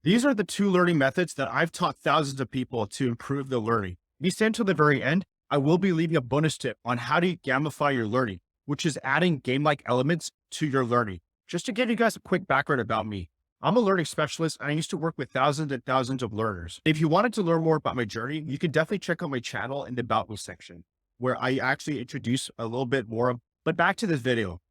These are the two learning methods that I've taught thousands of people to improve their learning. If you stay until the very end, I will be leaving a bonus tip on how to gamify your learning, which is adding game-like elements to your learning. Just to give you guys a quick background about me, I'm a learning specialist and I used to work with thousands and thousands of learners. If you wanted to learn more about my journey, you can definitely check out my channel in the About Me section, where I actually introduce a little bit more. But back to this video.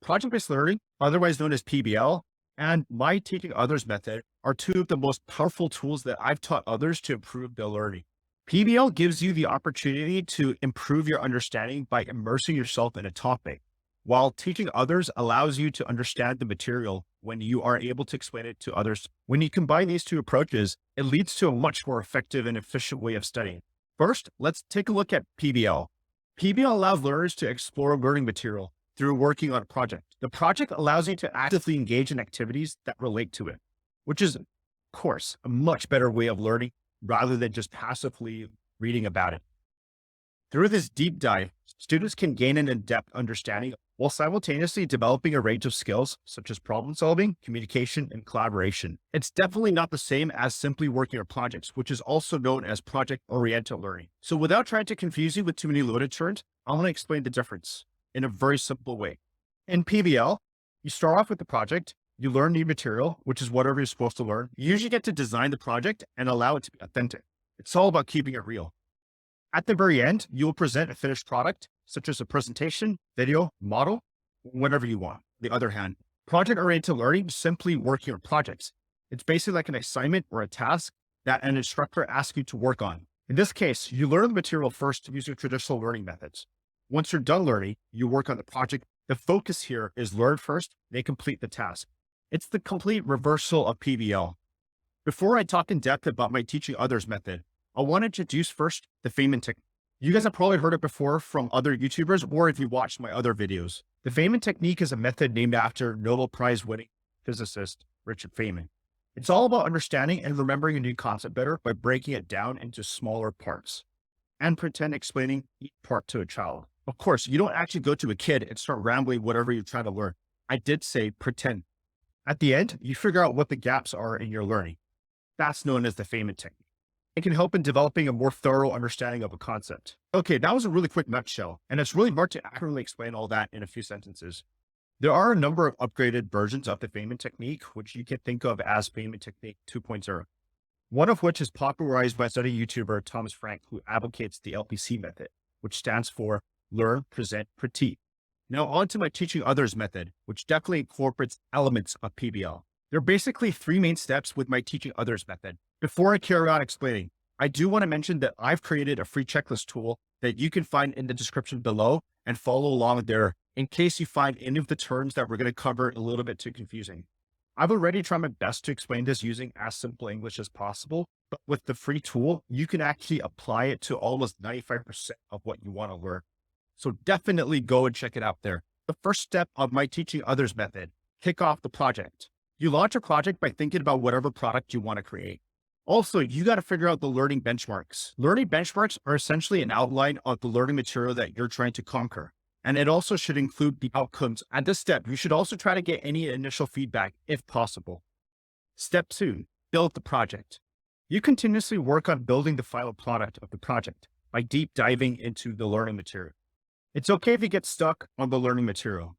Project-based learning, otherwise known as PBL, and my teaching others method are two of the most powerful tools that I've taught others to improve their learning. PBL gives you the opportunity to improve your understanding by immersing yourself in a topic, while teaching others allows you to understand the material when you are able to explain it to others. When you combine these two approaches, it leads to a much more effective and efficient way of studying. First, let's take a look at PBL. PBL allows learners to explore learning material through working on a project. The project allows you to actively engage in activities that relate to it, which is, of course, a much better way of learning rather than just passively reading about it. Through this deep dive, students can gain an in-depth understanding while simultaneously developing a range of skills such as problem solving, communication, and collaboration. It's definitely not the same as simply working on projects, which is also known as project-oriented learning. So without trying to confuse you with too many loaded terms, I'm going to explain the difference in a very simple way. In PBL, you start off with the project, you learn new material, which is whatever you're supposed to learn. You usually get to design the project and allow it to be authentic. It's all about keeping it real. At the very end, you will present a finished product, such as a presentation, video, model, whatever you want. On the other hand, project-oriented learning is simply working on projects. It's basically like an assignment or a task that an instructor asks you to work on. In this case, you learn the material first using traditional learning methods. Once you're done learning, you work on the project. The focus here is learn first, then complete the task. It's the complete reversal of PBL. Before I talk in depth about my teaching others method, I want to introduce first the Feynman technique. You guys have probably heard it before from other YouTubers, or if you watched my other videos. The Feynman technique is a method named after Nobel Prize winning physicist Richard Feynman. It's all about understanding and remembering a new concept better by breaking it down into smaller parts and pretend explaining each part to a child. Of course, you don't actually go to a kid and start rambling whatever you're trying to learn. I did say pretend. At the end, you figure out what the gaps are in your learning. That's known as the Feynman technique. It can help in developing a more thorough understanding of a concept. Okay, that was a really quick nutshell, and it's really hard to accurately explain all that in a few sentences. There are a number of upgraded versions of the Feynman technique, which you can think of as Feynman Technique 2.0. One of which is popularized by study YouTuber Thomas Frank, who advocates the LPC method, which stands for Learn, Present, Critique. Now on to my teaching others method, which definitely incorporates elements of PBL. There are basically three main steps with my teaching others method. Before I carry on explaining, I do want to mention that I've created a free checklist tool that you can find in the description below and follow along there in case you find any of the terms that we're going to cover a little bit too confusing. I've already tried my best to explain this using as simple English as possible, but with the free tool, you can actually apply it to almost 95% of what you want to learn. So definitely go and check it out there. The first step of my teaching others method, kick off the project. You launch a project by thinking about whatever product you want to create. Also, you got to figure out the learning benchmarks. Learning benchmarks are essentially an outline of the learning material that you're trying to conquer. And it also should include the outcomes. At this step, you should also try to get any initial feedback if possible. Step 2, build the project. You continuously work on building the final product of the project by deep diving into the learning material. It's okay if you get stuck on the learning material.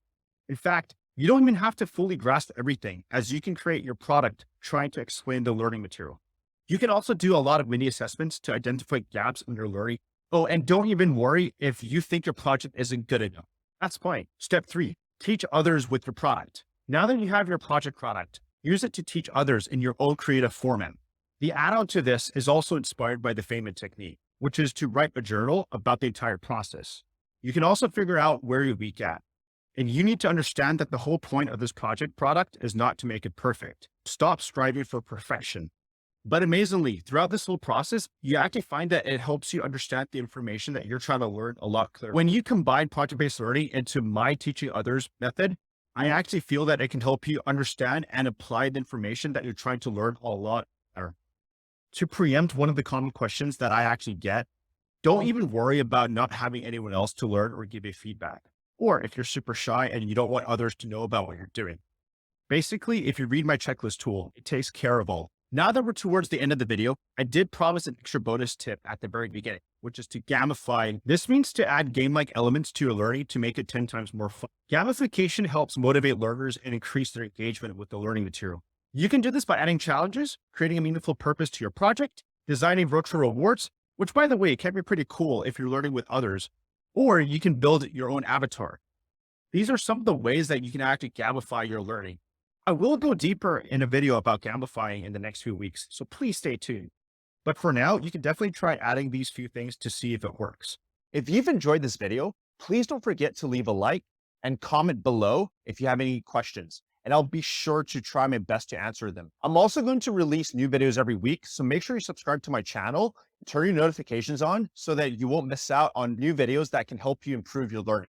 In fact, you don't even have to fully grasp everything, as you can create your product trying to explain the learning material. You can also do a lot of mini assessments to identify gaps in your learning. Oh, and don't even worry if you think your project isn't good enough. That's fine. Step 3, teach others with your product. Now that you have your project product, use it to teach others in your own creative format. The add-on to this is also inspired by the Feynman technique, which is to write a journal about the entire process. You can also figure out where you're weak at. And you need to understand that the whole point of this project product is not to make it perfect. Stop striving for perfection. But amazingly, throughout this whole process, you actually find that it helps you understand the information that you're trying to learn a lot clearer. When you combine project-based learning into my teaching others method, I actually feel that it can help you understand and apply the information that you're trying to learn a lot better. To preempt one of the common questions that I actually get, don't even worry about not having anyone else to learn or give you feedback. Or if you're super shy and you don't want others to know about what you're doing. Basically, if you read my checklist tool, it takes care of all. Now that we're towards the end of the video, I did promise an extra bonus tip at the very beginning, which is to gamify. This means to add game-like elements to your learning to make it 10 times more fun. Gamification helps motivate learners and increase their engagement with the learning material. You can do this by adding challenges, creating a meaningful purpose to your project, designing virtual rewards, which by the way, can be pretty cool if you're learning with others, or you can build your own avatar. These are some of the ways that you can actually gamify your learning. I will go deeper in a video about gamifying in the next few weeks, so please stay tuned. But for now, you can definitely try adding these few things to see if it works. If you've enjoyed this video, please don't forget to leave a like and comment below if you have any questions, and I'll be sure to try my best to answer them. I'm also going to release new videos every week, so make sure you subscribe to my channel, turn your notifications on so that you won't miss out on new videos that can help you improve your learning.